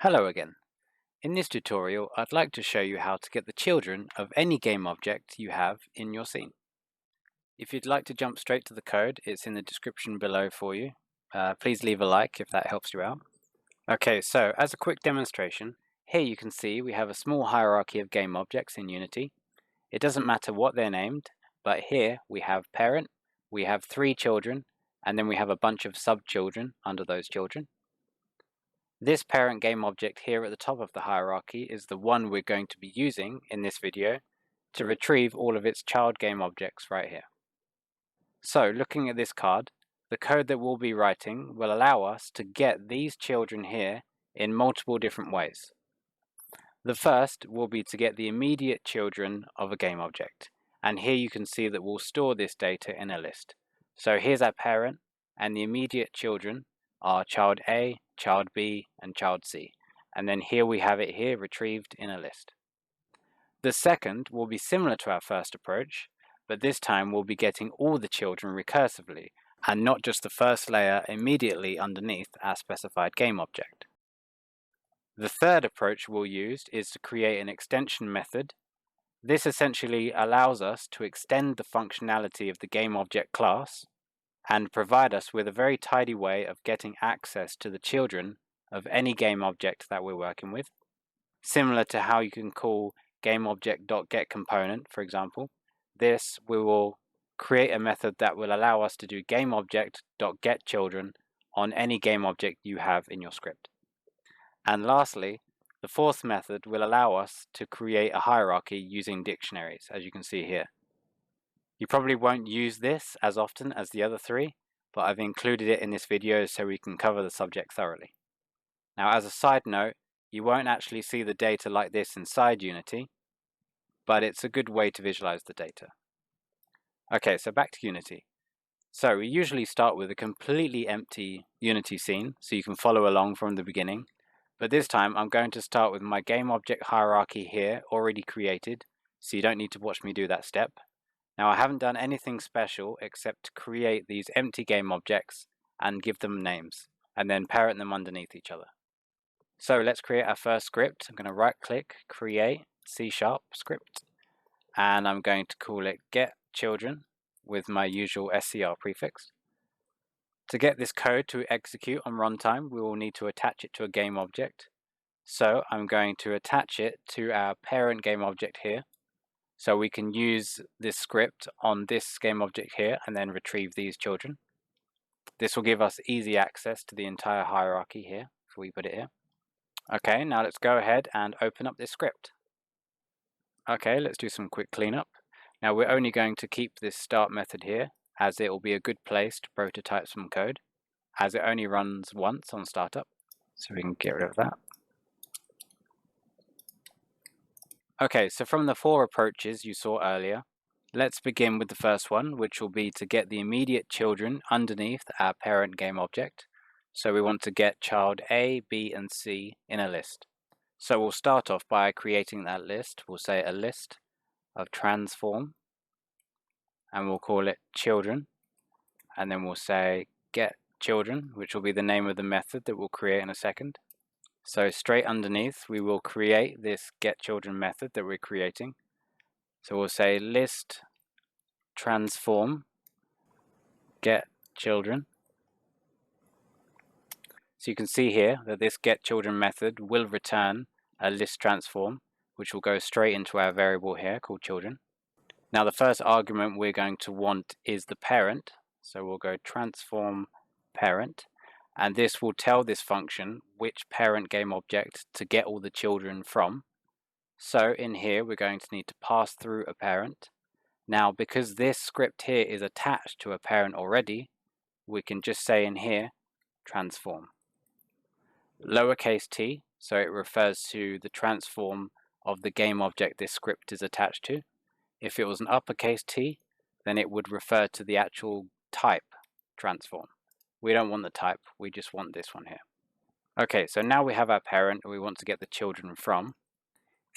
Hello again. In this tutorial, I'd like to show you how to get the children of any game object you have in your scene. If you'd like to jump straight to the code, it's in the description below for you. Please leave a like if that helps you out. Okay, so as a quick demonstration, here you can see we have a small hierarchy of game objects in Unity. It doesn't matter what they're named, but here we have parent, we have 3 children, and then we have a bunch of sub-children under those children. This parent game object here at the top of the hierarchy is the one we're going to be using in this video to retrieve all of its child game objects right here. So looking at this card, the code that we'll be writing will allow us to get these children here in multiple different ways. The first will be to get the immediate children of a game object, and here you can see that we'll store this data in a list. So here's our parent, and the immediate children are child A, child B, and child C. And then here we have it here retrieved in a list. The second will be similar to our first approach, but this time we'll be getting all the children recursively, and not just the first layer immediately underneath our specified game object. The third approach we'll use is to create an extension method. This essentially allows us to extend the functionality of the gameobject class and provide us with a very tidy way of getting access to the children of any game object that we're working with. Similar to how you can call gameobject.getComponent, for example, this we will create a method that will allow us to do gameobject.getChildren on any game object you have in your script. And lastly, the fourth method will allow us to create a hierarchy using dictionaries, as you can see here. You probably won't use this as often as the other three, but I've included it in this video so we can cover the subject thoroughly. Now, as a side note, you won't actually see the data like this inside Unity, but it's a good way to visualize the data. Okay, so back to Unity. So we usually start with a completely empty Unity scene, so you can follow along from the beginning. But this time I'm going to start with my game object hierarchy here already created, so you don't need to watch me do that step. Now I haven't done anything special except create these empty game objects and give them names, and then parent them underneath each other. So let's create our first script. I'm going to right click, create, C# script, and I'm going to call it getChildren with my usual scr prefix. To get this code to execute on runtime, we will need to attach it to a game object. So I'm going to attach it to our parent game object here. So we can use this script on this game object here and then retrieve these children. This will give us easy access to the entire hierarchy here if we put it here. Okay, now let's go ahead and open up this script. Okay, let's do some quick cleanup. Now we're only going to keep this start method here, as it will be a good place to prototype some code, as it only runs once on startup. So we can get rid of that. Okay, so from the 4 approaches you saw earlier, let's begin with the first one, which will be to get the immediate children underneath our parent game object. So we want to get child A, B, and C in a list. So we'll start off by creating that list. We'll say a list of transform, and we'll call it children, and then we'll say get children, which will be the name of the method that we'll create in a second. So straight underneath we will create this getChildren method that we're creating. So we'll say list transform getChildren. So you can see here that this getChildren method will return a list transform, which will go straight into our variable here called children. Now the first argument we're going to want is the parent, so we'll go transform parent, and this will tell this function which parent game object to get all the children from. So in here we're going to need to pass through a parent. Now because this script here is attached to a parent already, we can just say in here transform. Lowercase t, so it refers to the transform of the game object this script is attached to. If it was an uppercase T, then it would refer to the actual type transform. We don't want the type, we just want this one here. Okay, so now we have our parent we want to get the children from.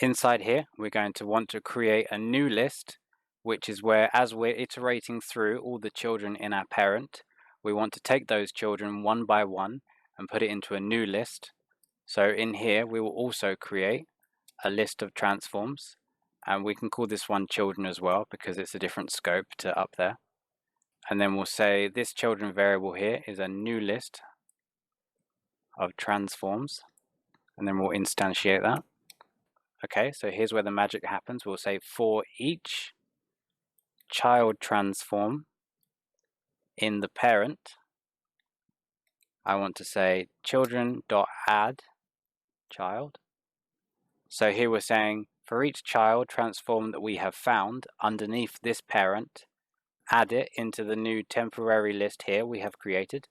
Inside here, we're going to want to create a new list, which is where, as we're iterating through all the children in our parent, we want to take those children one by one and put it into a new list. So in here we will also create a list of transforms, and we can call this one children as well because it's a different scope to up there. And then we'll say this children variable here is a new list of transforms, and then we'll instantiate that. Okay, so here's where the magic happens. We'll say for each child transform in the parent, I want to say children.add child. So here we're saying for each child transform that we have found underneath this parent, add it into the new temporary list here we have created.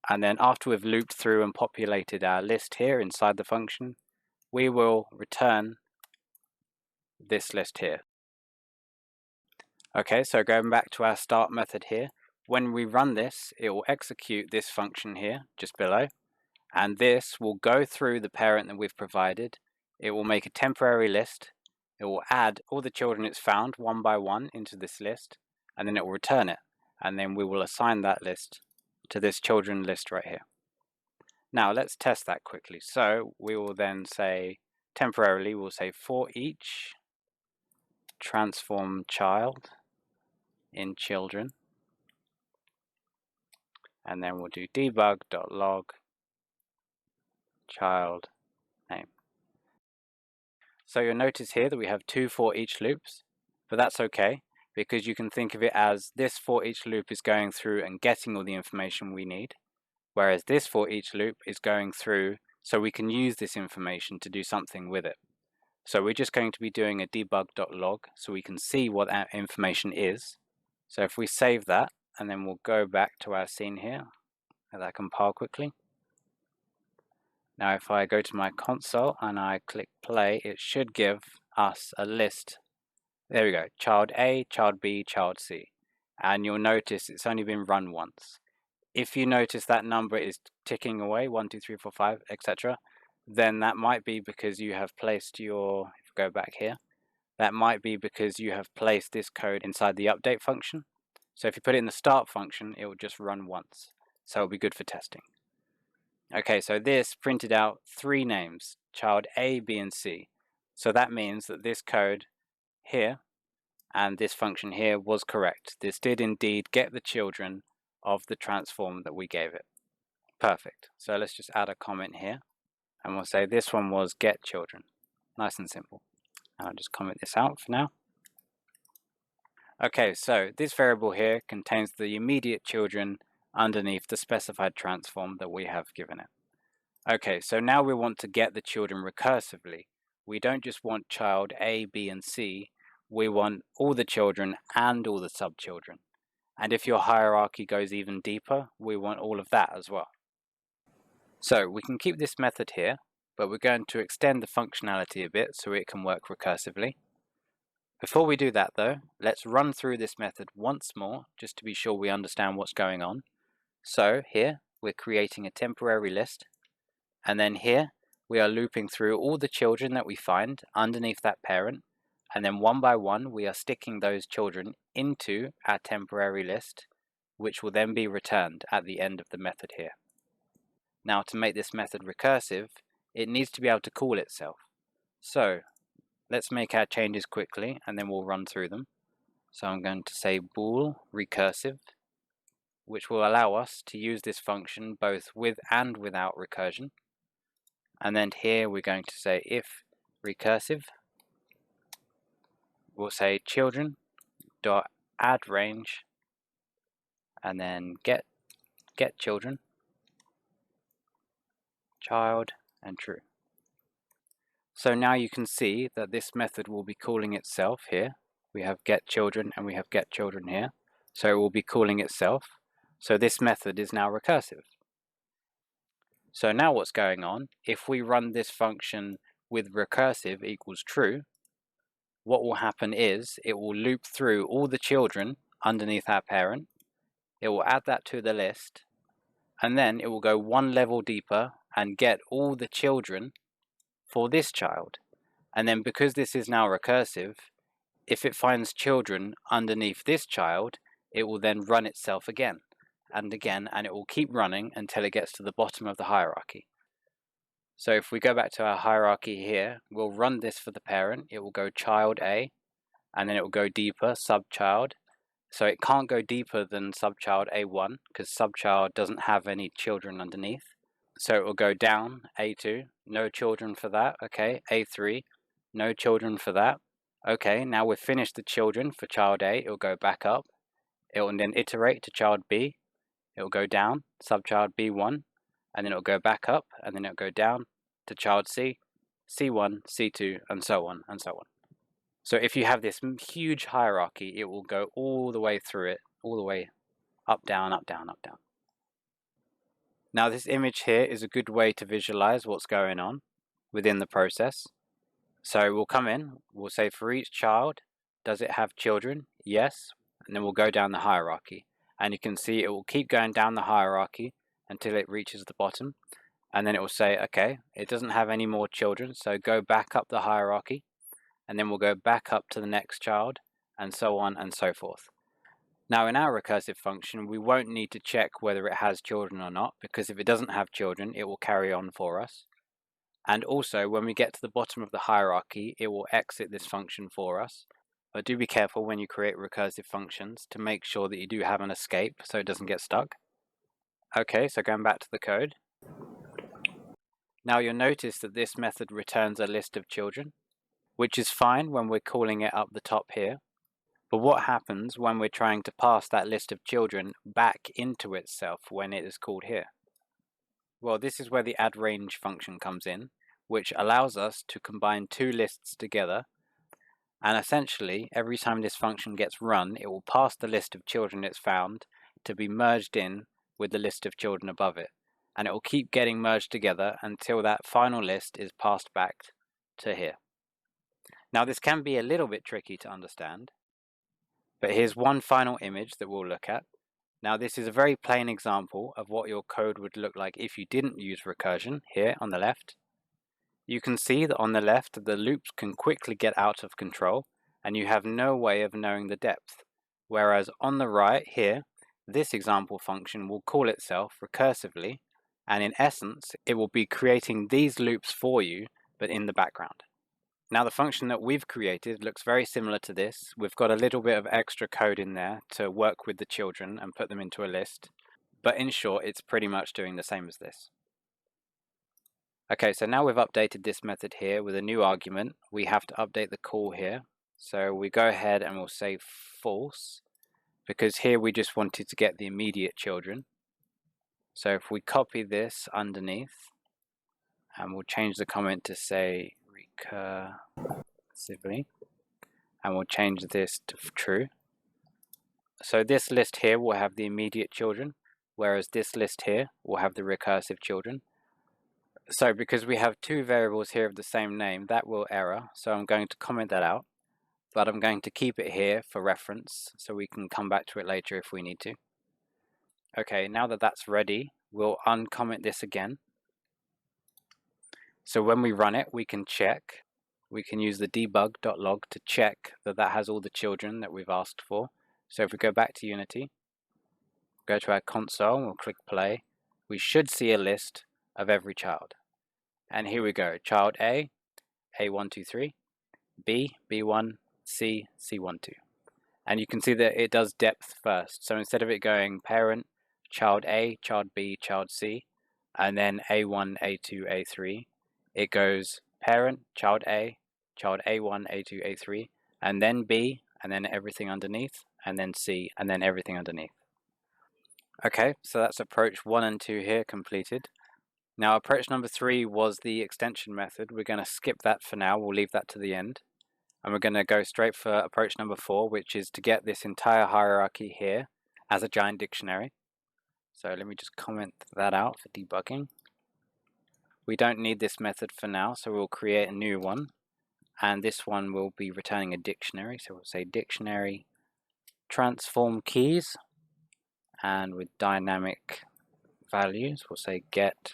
And then after we've looped through and populated our list here inside the function, we will return this list here. Okay, so going back to our start method here, when we run this, it will execute this function here just below, and this will go through the parent that we've provided. It will make a temporary list. It will add all the children it's found one by one into this list, and then it will return it, and then we will assign that list to this children list right here. Now let's test that quickly. So we will then say temporarily, we'll say for each transform child in children, and then we'll do debug.log child name. So you'll notice here that we have two for each loops, but that's okay because you can think of it as this for each loop is going through and getting all the information we need, whereas this for each loop is going through so we can use this information to do something with it. So we're just going to be doing a debug.log so we can see what that information is. So if we save that, and then we'll go back to our scene here, let that compile quickly. Now if I go to my console and I click play, it should give us a list. There we go, child A, child B, child C. And you'll notice it's only been run once. If you notice that number is ticking away, 1, 2, 3, 4, 5, etc., then that might be because you have placed your, if we go back here, that might be because you have placed this code inside the update function. So if you put it in the start function, it will just run once. So it'll be good for testing. Okay, so this printed out 3 names, child A, B, and C. So that means that this code here and this function here was correct. This did indeed get the children of the transform that we gave it. Perfect. So let's just add a comment here, and we'll say this one was get children. Nice and simple. I'll just comment this out for now. Okay, so this variable here contains the immediate children underneath the specified transform that we have given it. Okay, so now we want to get the children recursively. We don't just want child A, B, and C. We want all the children and all the subchildren. And if your hierarchy goes even deeper, we want all of that as well. So we can keep this method here, but we're going to extend the functionality a bit so it can work recursively. Before we do that though, let's run through this method once more, just to be sure we understand what's going on. So here, we're creating a temporary list, and then here, we are looping through all the children that we find underneath that parent, and then one by one, we are sticking those children into our temporary list, which will then be returned at the end of the method here. Now to make this method recursive, it needs to be able to call itself. So let's make our changes quickly and then we'll run through them. So I'm going to say bool recursive, which will allow us to use this function both with and without recursion. And then here we're going to say if recursive, we'll say children dot add range, and then get children, child, and true. So now you can see that this method will be calling itself here. We have get children and we have get children here. So it will be calling itself. So this method is now recursive. So now what's going on, if we run this function with recursive equals true, what will happen is it will loop through all the children underneath our parent. It will add that to the list, and then it will go one level deeper and get all the children for this child. And then because this is now recursive, if it finds children underneath this child, it will then run itself again and again, and it will keep running until it gets to the bottom of the hierarchy. So if we go back to our hierarchy here, we'll run this for the parent. It will go child A, and then it will go deeper, subchild. So it can't go deeper than subchild A1 because subchild doesn't have any children underneath. So it will go down, A2, no children for that. Okay, A3, no children for that. Okay, now we've finished the children for child A. It will go back up. It will then iterate to child B. It will go down, subchild B1, and then it will go back up, and then it will go down to child C, C1, C2, and so on and so on. So if you have this huge hierarchy, it will go all the way through it, all the way up, down, up, down, up, down. Now this image here is a good way to visualize what's going on within the process. So we'll come in, we'll say for each child, does it have children? Yes, and then we'll go down the hierarchy. And you can see it will keep going down the hierarchy until it reaches the bottom. And then it will say, okay, it doesn't have any more children, so go back up the hierarchy. And then we'll go back up to the next child, and so on and so forth. Now in our recursive function, we won't need to check whether it has children or not, because if it doesn't have children, it will carry on for us. And also, when we get to the bottom of the hierarchy, it will exit this function for us. But do be careful when you create recursive functions to make sure that you do have an escape so it doesn't get stuck. Okay, so going back to the code. Now you'll notice that this method returns a list of children, which is fine when we're calling it up the top here. But what happens when we're trying to pass that list of children back into itself when it is called here? Well, this is where the addRange function comes in, which allows us to combine two lists together. And essentially, every time this function gets run, it will pass the list of children it's found to be merged in with the list of children above it. And it will keep getting merged together until that final list is passed back to here. Now, this can be a little bit tricky to understand, but here's one final image that we'll look at. Now this is a very plain example of what your code would look like if you didn't use recursion here on the left. You can see that on the left the loops can quickly get out of control and you have no way of knowing the depth. Whereas on the right here, this example function will call itself recursively, and in essence it will be creating these loops for you but in the background. Now the function that we've created looks very similar to this. We've got a little bit of extra code in there to work with the children and put them into a list. But in short, it's pretty much doing the same as this. Okay, so now we've updated this method here with a new argument. We have to update the call here. So we go ahead and we'll say false, because here we just wanted to get the immediate children. So if we copy this underneath, and we'll change the comment to say recursively, and we'll change this to true. So this list here will have the immediate children, whereas this list here will have the recursive children. So because we have two variables here of the same name, that will error, so I'm going to comment that out, but I'm going to keep it here for reference so we can come back to it later if we need to. Okay, now that that's ready, we'll uncomment this again. So when we run it, we can check. We can use the debug.log to check that that has all the children that we've asked for. So if we go back to Unity, go to our console, and we'll click play, we should see a list of every child. And here we go, child A, A123, B, B1, C, C12. And you can see that it does depth first. So instead of it going parent, child A, child B, child C, and then A1, A2, A3, it goes parent, child A, child A1, A2, A3, and then B, and then everything underneath, and then C, and then everything underneath. Okay, so that's approach 1 and 2 here completed. Now approach number 3 was the extension method. We're going to skip that for now, we'll leave that to the end. And we're going to go straight for approach number 4, which is to get this entire hierarchy here as a giant dictionary. So let me just comment that out for debugging. We don't need this method for now, so we'll create a new one. And this one will be returning a dictionary. So we'll say dictionary transform keys. And with dynamic values, we'll say get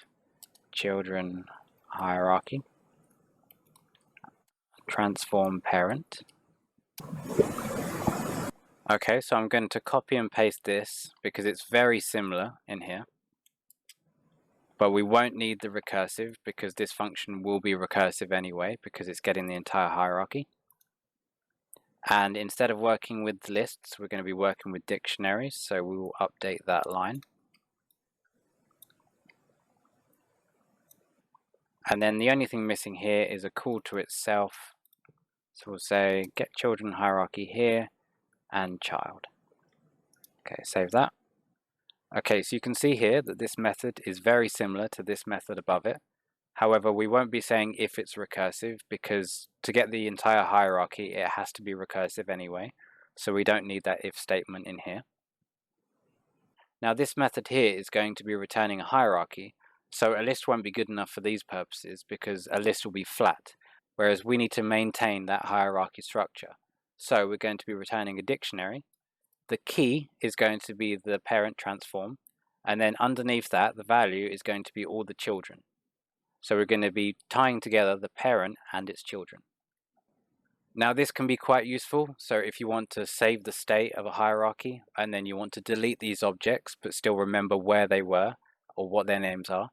children hierarchy. Transform parent. Okay, so I'm going to copy and paste this because it's very similar in here. but we won't need the recursive because this function will be recursive anyway because it's getting the entire hierarchy. And instead of working with lists, we're going to be working with dictionaries, so we will update that line. And then the only thing missing here is a call to itself. So we'll say get children hierarchy here and child. Okay, save that. Okay, so you can see here that this method is very similar to this method above it. However, we won't be saying if it's recursive because to get the entire hierarchy, it has to be recursive anyway. So we don't need that if statement in here. Now this method here is going to be returning a hierarchy. So a list won't be good enough for these purposes because a list will be flat, whereas we need to maintain that hierarchy structure. So we're going to be returning a dictionary. The key is going to be the parent transform, and then underneath that, the value is going to be all the children. So we're going to be tying together the parent and its children. Now this can be quite useful, so if you want to save the state of a hierarchy and then you want to delete these objects but still remember where they were or what their names are.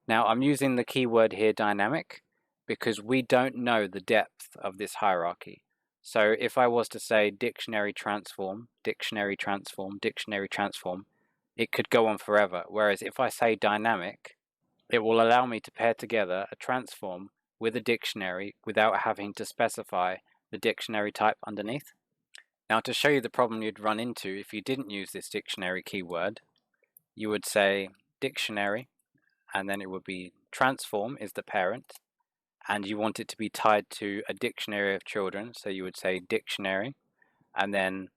Now I'm using the keyword here dynamic because we don't know the depth of this hierarchy. So if I was to say dictionary transform, dictionary transform, dictionary transform, it could go on forever. Whereas if I say dynamic, it will allow me to pair together a transform with a dictionary without having to specify the dictionary type underneath. Now to show you the problem you'd run into if you didn't use this dictionary keyword, you would say dictionary, and then it would be transform is the parent, and you want it to be tied to a dictionary of children, so you would say dictionary, and then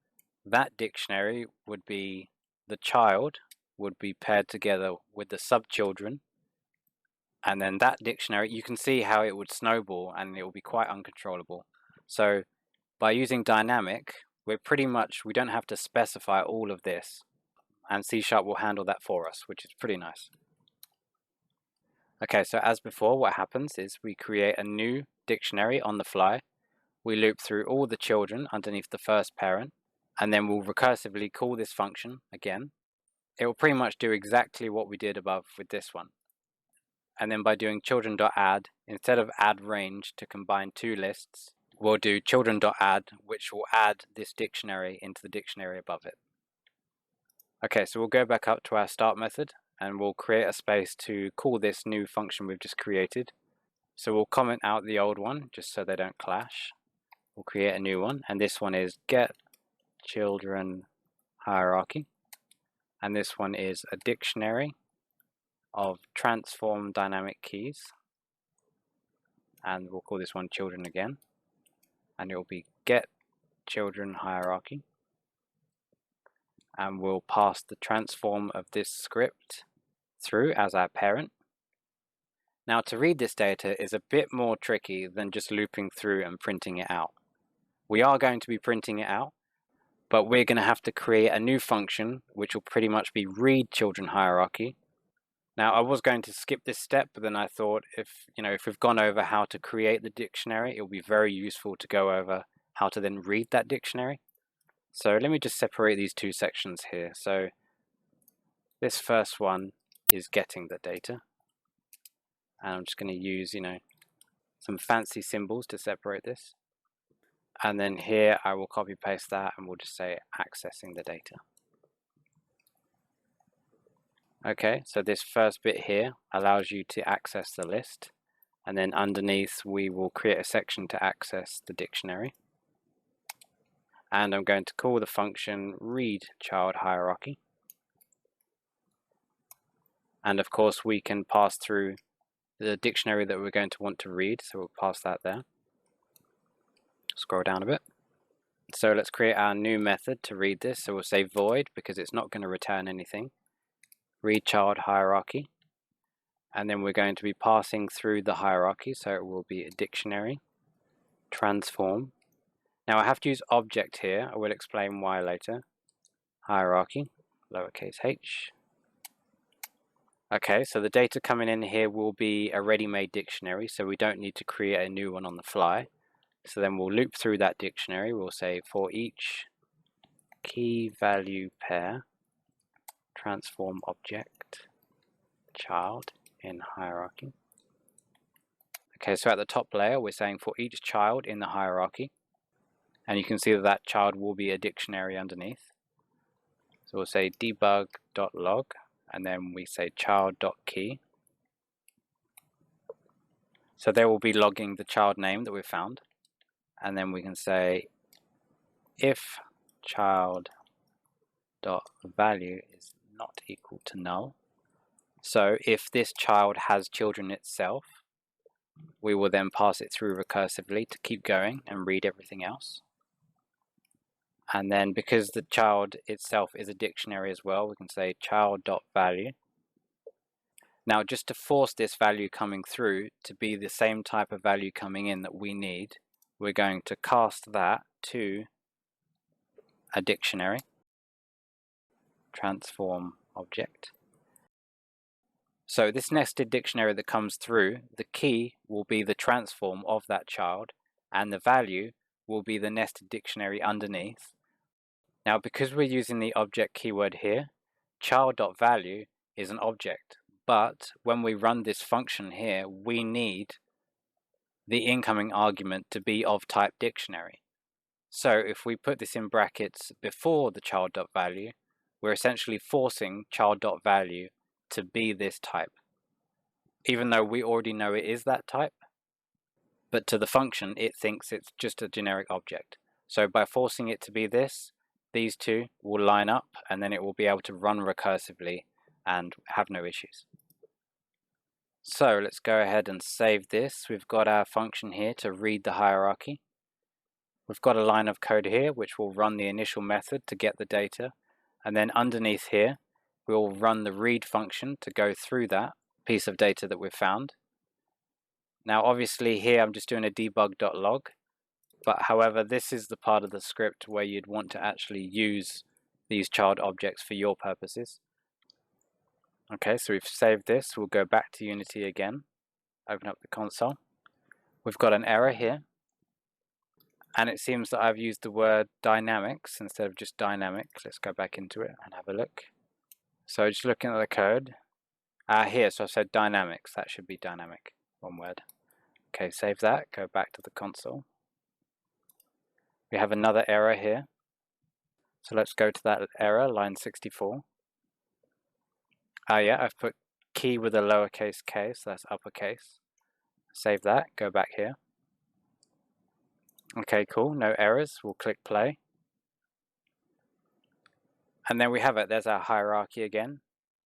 that dictionary would be the child would be paired together with the subchildren, and then that dictionary, you can see how it would snowball and it will be quite uncontrollable. So by using dynamic, we don't have to specify all of this, and C# will handle that for us, which is pretty nice. Okay, so as before, what happens is we create a new dictionary on the fly. We loop through all the children underneath the first parent, and then we'll recursively call this function again. It will pretty much do exactly what we did above with this one. And then by doing children.add, instead of add range to combine two lists, we'll do children.add, which will add this dictionary into the dictionary above it. Okay, so we'll go back up to our start method and we'll create a space to call this new function we've just created. So we'll comment out the old one just so they don't clash. We'll create a new one, and this one is get children hierarchy, and this one is a dictionary of transform dynamic keys, and we'll call this one children again, and it will be get children hierarchy, and we'll pass the transform of this script through as our parent. Now to read this data is a bit more tricky than just looping through and printing it out. We are going to be printing it out, but we're going to have to create a new function which will pretty much be read children hierarchy. Now I was going to skip this step, but then I thought if we've gone over how to create the dictionary, it will be very useful to go over how to then read that dictionary. So let me just separate these two sections here. So this first one is getting the data, and I'm just going to use some fancy symbols to separate this. And then here I will copy paste that and we'll just say accessing the data. Okay, so this first bit here allows you to access the list, and then underneath we will create a section to access the dictionary. And I'm going to call the function read child hierarchy. And of course we can pass through the dictionary that we're going to want to read, so we'll pass that there. Scroll down a bit. So let's create our new method to read this. So we'll say void because it's not going to return anything. Read child hierarchy. And then we're going to be passing through the hierarchy, so it will be a dictionary, transform. Now I have to use object here. I will explain why later. Hierarchy, lowercase h. Okay, so the data coming in here will be a ready-made dictionary, so we don't need to create a new one on the fly. So then we'll loop through that dictionary. We'll say for each key value pair, transform object. child in hierarchy. Okay, so at the top layer, we're saying for each child in the hierarchy, and you can see that that child will be a dictionary underneath. So we'll say debug.log, and then we say child.key. So they will be logging the child name that we've found, and then we can say if child.value is not equal to null. So if this child has children itself, we will then pass it through recursively to keep going and read everything else. And then because the child itself is a dictionary as well, we can say child.value. Now just to force this value coming through to be the same type of value coming in that we need, we're going to cast that to a dictionary, transform object. So this nested dictionary that comes through, the key will be the transform of that child, and the value will be the nested dictionary underneath. Now because we're using the object keyword here, child.value is an object, but when we run this function here, we need the incoming argument to be of type dictionary. So if we put this in brackets before the child.value, we're essentially forcing child.value to be this type, even though we already know it is that type, but to the function it thinks it's just a generic object. So by forcing it to be this, these two will line up and then it will be able to run recursively and have no issues. So let's go ahead and save this. We've got our function here to read the hierarchy. We've got a line of code here which will run the initial method to get the data, and then underneath here we'll run the read function to go through that piece of data that we've found. Now obviously here I'm just doing a debug.log, but however this is the part of the script where you'd want to actually use these child objects for your purposes. Okay, so we've saved this. We'll go back to Unity again, open up the console. We've got an error here, and it seems that I've used the word dynamics instead of just dynamic. Let's go back into it and have a look. So just looking at the code, here, so I said dynamics, that should be dynamic, one word. Okay, save that, go back to the console. We have another error here. So let's go to that error, line 64. Yeah, I've put key with a lowercase k, so that's uppercase. Save that, go back here. Okay, cool, no errors, we'll click play. And then we have it, there's our hierarchy again.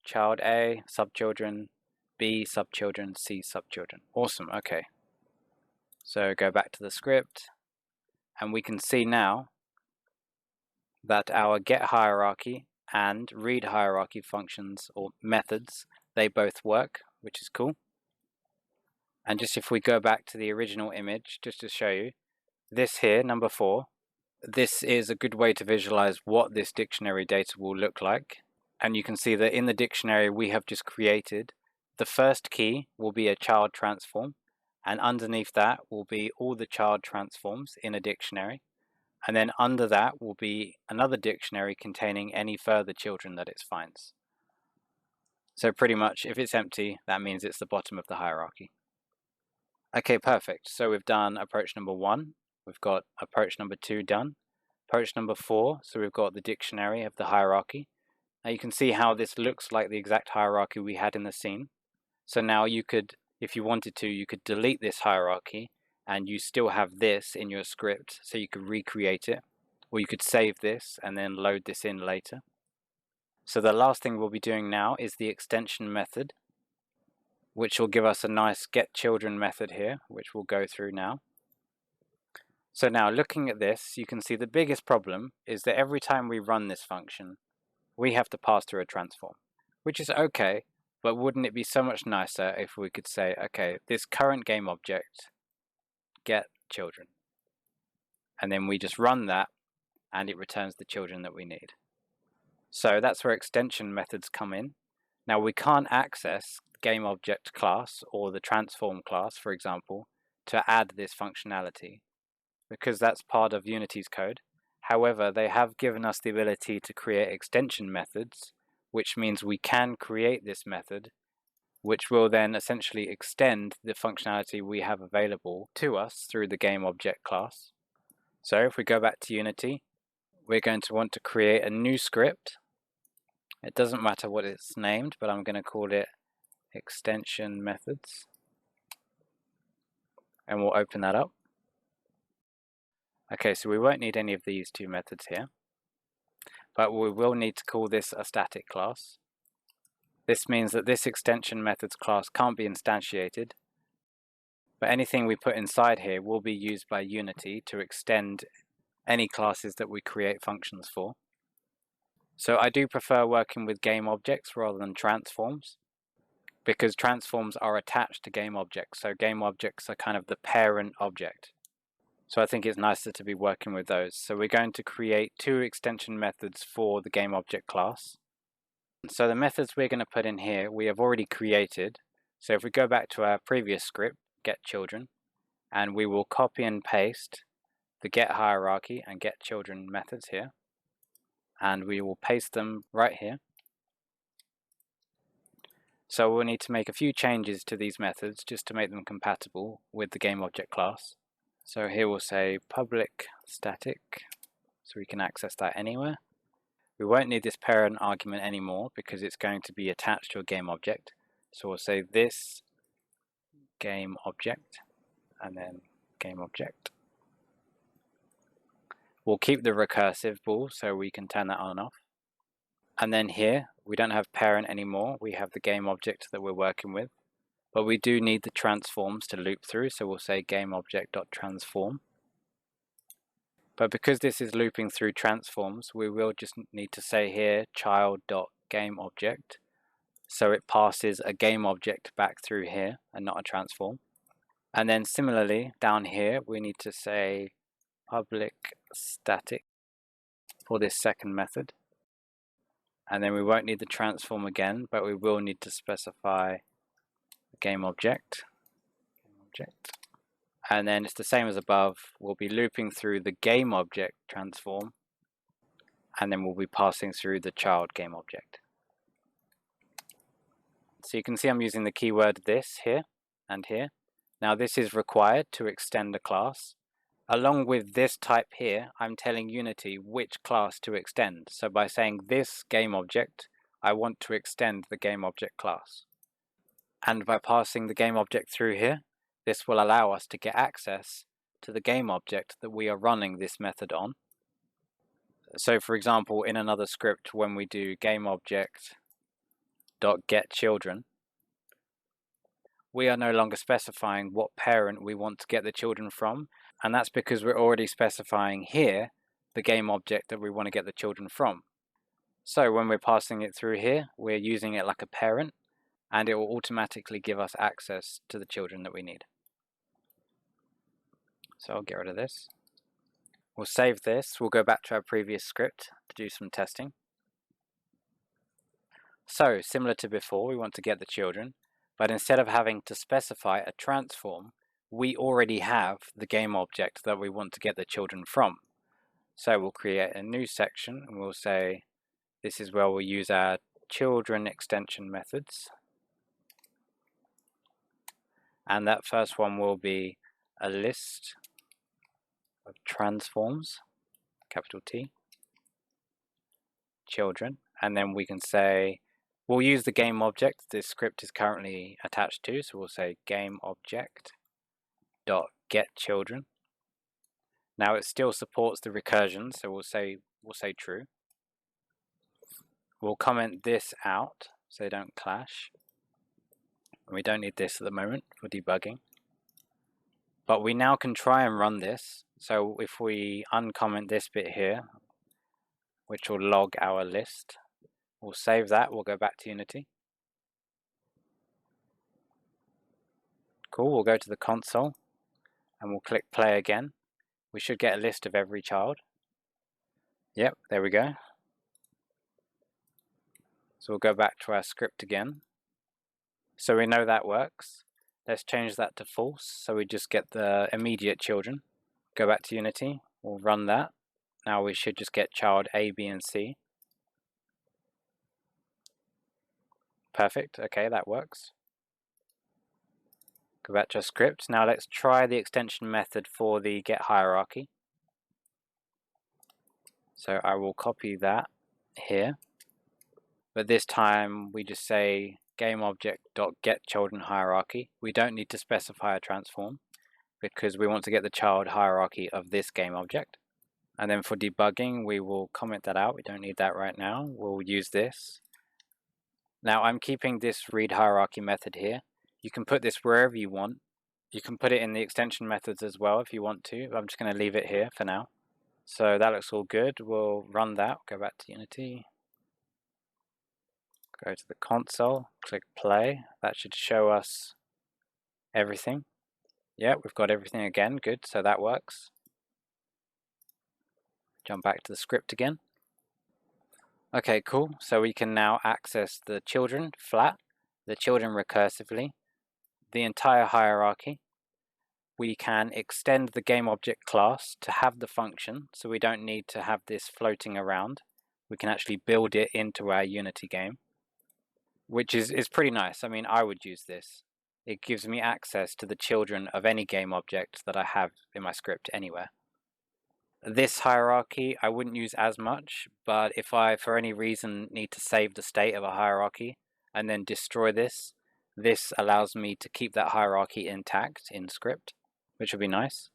Child A, subchildren, B, subchildren, C, subchildren. Awesome, okay. So go back to the script, and we can see now that our get hierarchy and read hierarchy functions or methods, they both work, which is cool. And just if we go back to the original image, just to show you, this here, number 4, this is a good way to visualize what this dictionary data will look like. And you can see that in the dictionary we have just created, the first key will be a child transform, and underneath that will be all the child transforms in a dictionary. And then under that will be another dictionary containing any further children that it finds. So pretty much if it's empty, that means it's the bottom of the hierarchy. Okay, perfect. So we've done approach number 1. We've got approach number 2 done. Approach number 4, so we've got the dictionary of the hierarchy. Now you can see how this looks like the exact hierarchy we had in the scene. So now you could, if you wanted to, you could delete this hierarchy and you still have this in your script, so you could recreate it, or you could save this and then load this in later. So the last thing we'll be doing now is the extension method, which will give us a nice getChildren method here, which we'll go through now. So now looking at this, you can see the biggest problem is that every time we run this function, we have to pass through a transform, which is okay, but wouldn't it be so much nicer if we could say, okay, this current game object, get children, and then we just run that and it returns the children that we need. So that's where extension methods come in. Now we can't access the gameObject class or the transform class, for example, to add this functionality, because that's part of Unity's code. However, they have given us the ability to create extension methods, which means we can create this method which will then essentially extend the functionality we have available to us through the gameobject class. So if we go back to Unity, we're going to want to create a new script. It doesn't matter what it's named, but I'm going to call it extension methods. And we'll open that up. Okay, so we won't need any of these two methods here, but we will need to call this a static class. This means that this extension methods class can't be instantiated, but anything we put inside here will be used by Unity to extend any classes that we create functions for. So I do prefer working with gameobjects rather than transforms, because transforms are attached to gameobjects, so gameobjects are kind of the parent object. So I think it's nicer to be working with those. So we're going to create two extension methods for the gameobject class. So the methods we're going to put in here, we have already created. So if we go back to our previous script, getChildren, and we will copy and paste the getHierarchy and getChildren methods here, and we will paste them right here. So we'll need to make a few changes to these methods just to make them compatible with the gameobject class. So here we'll say public static, so we can access that anywhere. We won't need this parent argument anymore because it's going to be attached to a gameobject. So we'll say this gameobject and then gameobject. We'll keep the recursive ball so we can turn that on and off. And then here, we don't have parent anymore, we have the gameobject that we're working with. But we do need the transforms to loop through, so we'll say gameobject.transform. But because this is looping through transforms, we will just need to say here child.gameobject, so it passes a gameobject back through here and not a transform. And then similarly, down here, we need to say public static for this second method. And then we won't need the transform again, but we will need to specify gameobject. And then it's the same as above. We'll be looping through the gameobject transform, and then we'll be passing through the child gameobject. So you can see I'm using the keyword this here and here. Now this is required to extend a class. Along with this type here, I'm telling Unity which class to extend. So by saying this gameobject, I want to extend the gameobject class. And by passing the gameobject through here, this will allow us to get access to the gameobject that we are running this method on. So for example, in another script, when we do gameobject.getChildren, we are no longer specifying what parent we want to get the children from, and that's because we're already specifying here the gameobject that we want to get the children from. So when we're passing it through here, we're using it like a parent, and it will automatically give us access to the children that we need. So I'll get rid of this. We'll save this. We'll go back to our previous script to do some testing. So similar to before, we want to get the children, but instead of having to specify a transform, we already have the gameobject that we want to get the children from. So we'll create a new section and we'll say this is where we'll use our children extension methods. And that first one will be a list of transforms, capital T, children, and then we can say, we'll use the gameobject this script is currently attached to, so we'll say gameobject.getChildren. Now it still supports the recursion, so we'll say true. We'll comment this out so they don't clash. We don't need this at the moment for debugging. But we now can try and run this. So if we uncomment this bit here, which will log our list, we'll save that, we'll go back to Unity. Cool, we'll go to the console and we'll click play again. We should get a list of every child. Yep, there we go. So we'll go back to our script again. So we know that works. Let's change that to false, so we just get the immediate children. Go back to Unity, we'll run that. Now we should just get child A, B, and C. Perfect, okay, that works. Go back to our script. Now let's try the extension method for the get hierarchy. So I will copy that here, but this time we just say gameobject.getChildren hierarchy. We don't need to specify a transform because we want to get the child hierarchy of this gameObject. And then for debugging, we will comment that out. We don't need that right now. We'll use this. Now I'm keeping this read hierarchy method here. You can put this wherever you want. You can put it in the extension methods as well if you want to. I'm just going to leave it here for now. So that looks all good. We'll run that. Go back to Unity. Go to the console. Click play. That should show us everything. Yeah, we've got everything again. Good. So that works. Jump back to the script again. Okay, cool. So we can now access the children flat, the children recursively, the entire hierarchy. We can extend the gameObject class to have the function, so we don't need to have this floating around. We can actually build it into our Unity game, which is pretty nice. I mean, I would use this. It gives me access to the children of any gameObject that I have in my script anywhere. This hierarchy I wouldn't use as much, but if I, for any reason, need to save the state of a hierarchy and then destroy this, this allows me to keep that hierarchy intact in script, which would be nice.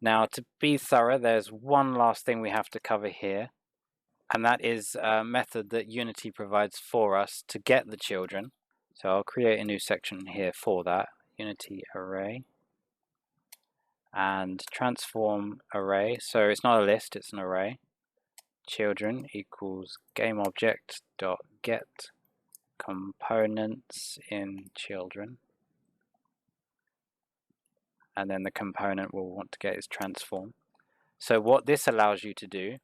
Now, to be thorough, there's one last thing we have to cover here, and that is a method that Unity provides for us to get the children. So I'll create a new section here for that, Unity array. And transform array, so it's not a list, it's an array. Children equals gameObject.get components in children, and then the component we'll want to get is transform. So what this allows you to do,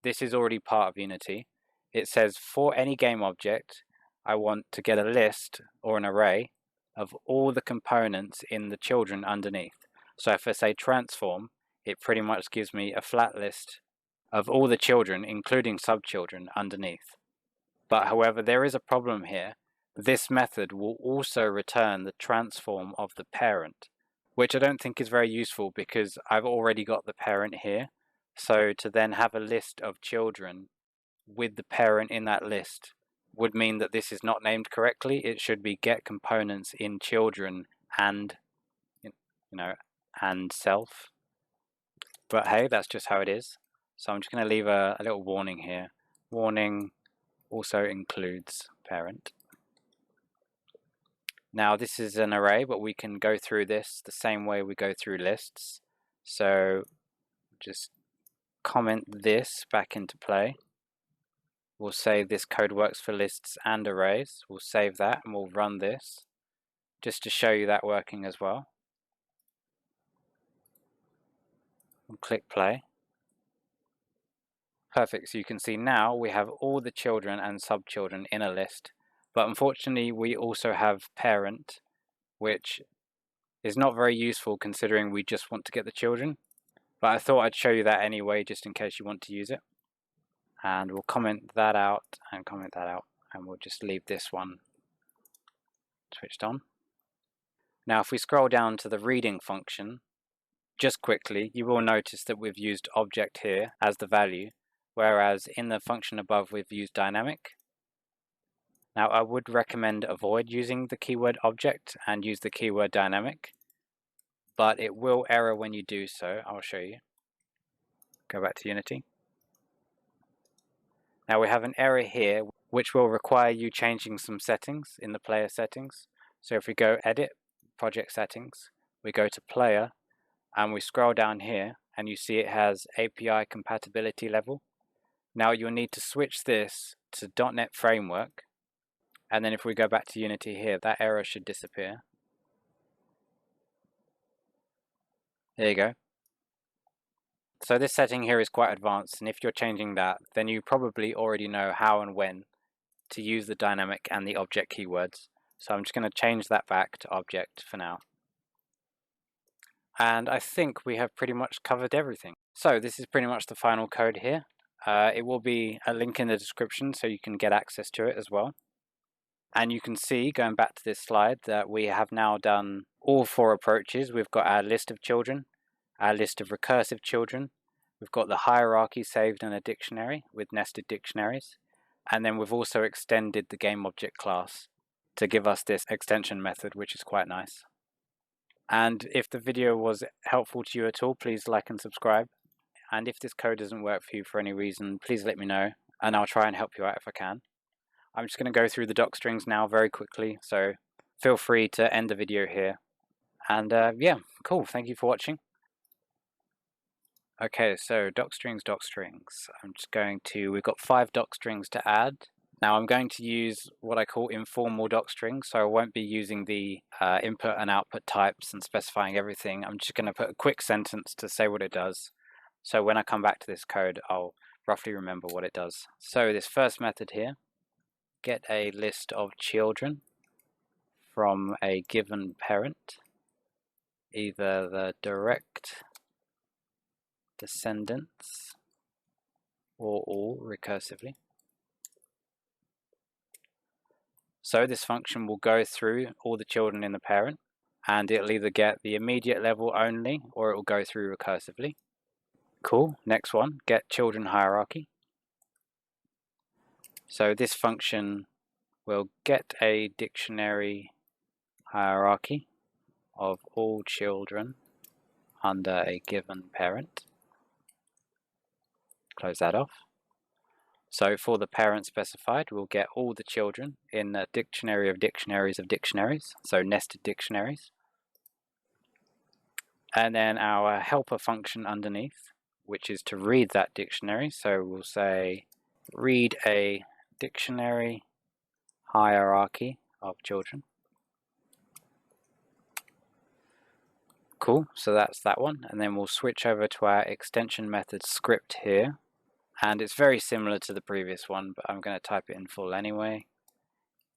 this is already part of Unity. It says for any gameObject, I want to get a list or an array of all the components in the children underneath. So if I say transform, it pretty much gives me a flat list of all the children, including subchildren, underneath. But however, there is a problem here. This method will also return the transform of the parent, which I don't think is very useful because I've already got the parent here. So to then have a list of children with the parent in that list would mean that this is not named correctly. It should be get components in children and, and self. But hey, that's just how it is. So I'm just going to leave a little warning here. Warning also includes parent. Now this is an array, but we can go through this the same way we go through lists. So just comment this back into play. We'll say this code works for lists and arrays. We'll save that and we'll run this just to show you that working as well. We'll click play. Perfect, so you can see now we have all the children and subchildren in a list, but unfortunately we also have parent, which is not very useful considering we just want to get the children, but I thought I'd show you that anyway just in case you want to use it. And we'll comment that out and comment that out, and we'll just leave this one switched on. Now if we scroll down to the reading function, just quickly, you will notice that we've used object here as the value, whereas in the function above we've used dynamic. Now I would recommend avoid using the keyword object and use the keyword dynamic, but it will error when you do so. I'll show you. Go back to Unity. Now we have an error here which will require you changing some settings in the player settings. So if we go edit, project settings, we go to player and we scroll down here and you see it has API compatibility level. Now you'll need to switch this to .NET Framework, and then if we go back to Unity here, that error should disappear. There you go. So this setting here is quite advanced, and if you're changing that, then you probably already know how and when to use the dynamic and the object keywords. So I'm just going to change that back to object for now. And I think we have pretty much covered everything. So this is pretty much the final code here. It will be a link in the description so you can get access to it as well. And you can see, going back to this slide, that we have now done all four approaches, we've got our list of children, our list of recursive children, we've got the hierarchy saved in a dictionary with nested dictionaries, and then we've also extended the gameobject class to give us this extension method, which is quite nice. And if the video was helpful to you at all, please like and subscribe. And if this code doesn't work for you for any reason, please let me know, and I'll try and help you out if I can. I'm just going to go through the doc strings now very quickly, so feel free to end the video here. And yeah, cool, thank you for watching. Okay, so doc strings. I'm just going to, we've got 5 doc strings to add. Now I'm going to use what I call informal doc strings, so I won't be using the input and output types and specifying everything. I'm just going to put a quick sentence to say what it does. So when I come back to this code, I'll roughly remember what it does. So this first method here, get a list of children from a given parent, either the direct descendants or all recursively. So this function will go through all the children in the parent, and it'll either get the immediate level only or it will go through recursively. Cool. Next one, get children hierarchy. So this function will get a dictionary hierarchy of all children under a given parent. Close that off. So for the parent specified, we'll get all the children in a dictionary of dictionaries of dictionaries, so nested dictionaries. And then our helper function underneath, which is to read that dictionary. So we'll say read a dictionary hierarchy of children. Cool, so that's that one. And then we'll switch over to our extension method script here. And it's very similar to the previous one, but I'm going to type it in full anyway.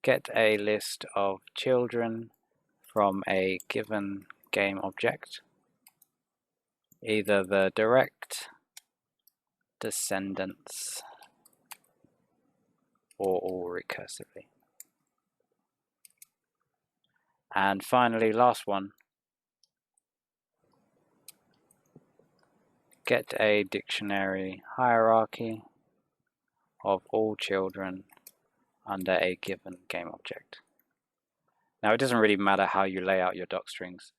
Get a list of children from a given game object, either the direct descendants or all recursively. And finally, last one, get a dictionary hierarchy of all children under a given game object. Now it doesn't really matter how you lay out your doc strings,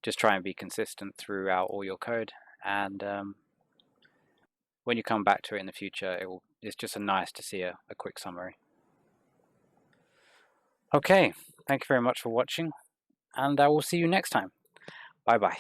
just try and be consistent throughout all your code, and when you come back to it in the future, it's just nice to see a quick summary. Okay, thank you very much for watching, and I will see you next time. Bye bye.